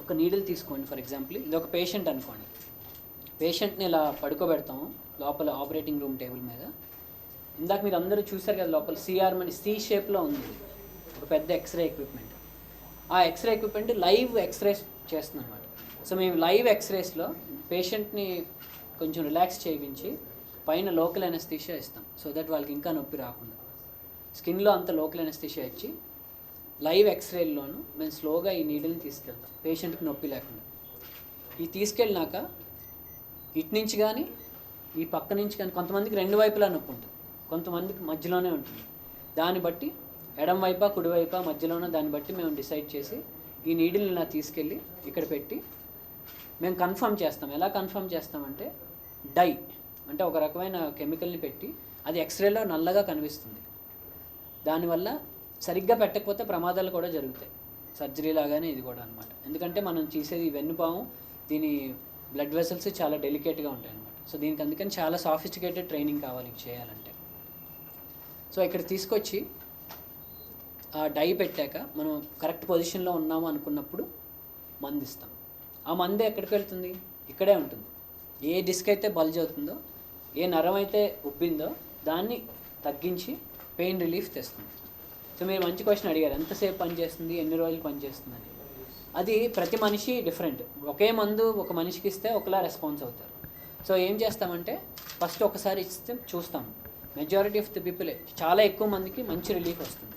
ఒక నీడిల్ తీసుకోండి. For example ఇది ఒక పేషెంట్ అనుకోండి. పేషెంట్ని ఇలా పడుకోబెడతాము లోపల ఆపరేటింగ్ రూమ్ టేబుల్ మీద. ఇందాక మీరు అందరూ చూసారు కదా, లోపల సిఆర్ఎం సి షేప్లో ఉంది ఒక పెద్ద ఎక్స్రే ఎక్విప్మెంట్. ఆ ఎక్స్రే ఎక్విప్మెంట్ లైవ్ ఎక్స్రేస్ చేస్తుంది అనమాట. సో మేము లైవ్ ఎక్స్రేస్లో పేషెంట్ని కొంచెం రిలాక్స్ చేయించి పైన లోకల్ ఎనస్థీషియా ఇస్తాం, సో దట్ వాళ్ళకి ఇంకా నొప్పి రాకుండా. స్కిన్లో అంత లోకల్ ఎనస్థీషియా ఇచ్చి లైవ్ ఎక్స్రేల్లోనూ మేము స్లోగా ఈ నీడిల్ని తీసుకెళ్తాం పేషెంట్కి నొప్పి లేకుండా. ఈ తీసుకెళ్ళినాక ఇటు నుంచి కానీ ఈ పక్క నుంచి కానీ, కొంతమందికి రెండు వైపులా నొప్పి ఉంటుంది, కొంతమందికి మధ్యలోనే ఉంటుంది. దాన్ని బట్టి ఎడం వైపా కుడివైపా మధ్యలోనే దాన్ని బట్టి మేము డిసైడ్ చేసి ఈ నీడిల్ని ఇలా తీసుకెళ్ళి ఇక్కడ పెట్టి మేము కన్ఫర్మ్ చేస్తాం. ఎలా కన్ఫర్మ్ చేస్తామంటే డై అంటే ఒక రకమైన కెమికల్ని పెట్టి అది ఎక్స్రేలో నల్లగా కనిపిస్తుంది. దానివల్ల సరిగ్గా పెట్టకపోతే ప్రమాదాలు కూడా జరుగుతాయి, సర్జరీ లాగానే ఇది కూడా అనమాట. ఎందుకంటే మనం చేసేది వెన్నుపాము, దీని బ్లడ్ వెసల్స్ చాలా డెలికేట్గా ఉంటాయి అనమాట. సో దీనికి అందుకని చాలా సాఫిస్టికేటెడ్ ట్రైనింగ్ కావాలి చేయాలంటే. సో ఇక్కడ తీసుకొచ్చి ఆ డై పెట్టాక మనం కరెక్ట్ పొజిషన్లో ఉన్నాము అనుకున్నప్పుడు మందు ఇస్తాం. ఆ మందు ఎక్కడికి వెళ్తుంది? ఇక్కడే ఉంటుంది. ఏ డిస్క్ అయితే బల్జ్ అవుతుందో, ఏ నరం అయితే ఉబ్బిందో దాన్ని తగ్గించి పెయిన్ రిలీఫ్ తెస్తుంది. సో మీరు మంచి క్వశ్చన్ అడిగారు, ఎంతసేపు పనిచేస్తుంది, ఎన్ని రోజులు పనిచేస్తుందని. అది ప్రతి మనిషి డిఫరెంట్. ఒకే మందు ఒక మనిషికి ఇస్తే ఒకలా రెస్పాన్స్ అవుతారు. సో ఏం చేస్తామంటే ఫస్ట్ ఒకసారి ఇస్తే చూస్తాము. మెజారిటీ ఆఫ్ ది పీపుల్, చాలా ఎక్కువ మందికి మంచి రిలీఫ్ వస్తుంది.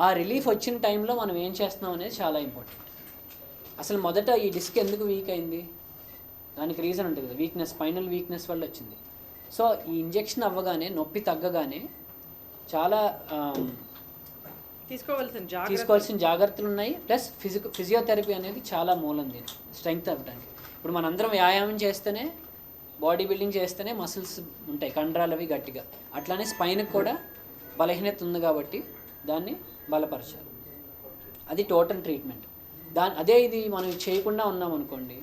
ఆ రిలీఫ్ వచ్చిన టైంలో మనం ఏం చేస్తున్నాం అనేది చాలా ఇంపార్టెంట్. అసలు మొదట ఈ డిస్క్ ఎందుకు వీక్ అయింది, దానికి రీజన్ ఉంటుంది కదా, వీక్నెస్, స్పైనల్ వీక్నెస్ వల్ల వచ్చింది. సో ఈ ఇంజెక్షన్ అవ్వగానే నొప్పి తగ్గగానే చాలా తీసుకోవాల్సిన జాగ్రత్తలు ఉన్నాయి. ప్లస్ ఫిజియోథెరపీ అనేది చాలా మూలం దీన్ని స్ట్రెంగ్త్ అవ్వడానికి. ఇప్పుడు మనందరం వ్యాయామం చేస్తేనే, బాడీ బిల్డింగ్ చేస్తేనే మసిల్స్ ఉంటాయి, కండరాలు అవి గట్టిగా. అట్లానే స్పైన్కి కూడా బలహీనత ఉంది కాబట్టి దాన్ని బలపరచాలి. అది టోటల్ ట్రీట్మెంట్. అదే ఇది మనం చేయకుండా ఉన్నాం అనుకోండి,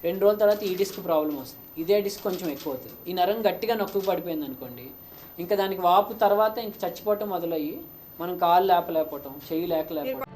2 రోజుల తర్వాత ఈ డిస్క్ ప్రాబ్లం వస్తుంది, ఇదే డిస్క్ కొంచెం ఎక్కువ అవుతుంది. ఈ నరం గట్టిగా నొక్కి పడిపోయింది అనుకోండి, ఇంకా దానికి వాపు తర్వాత ఇంక చచ్చిపోవటం మొదలయ్యి మనం కాళ్ళు లేపలేకపోవటం, చెయ్యి లేకపోవటం.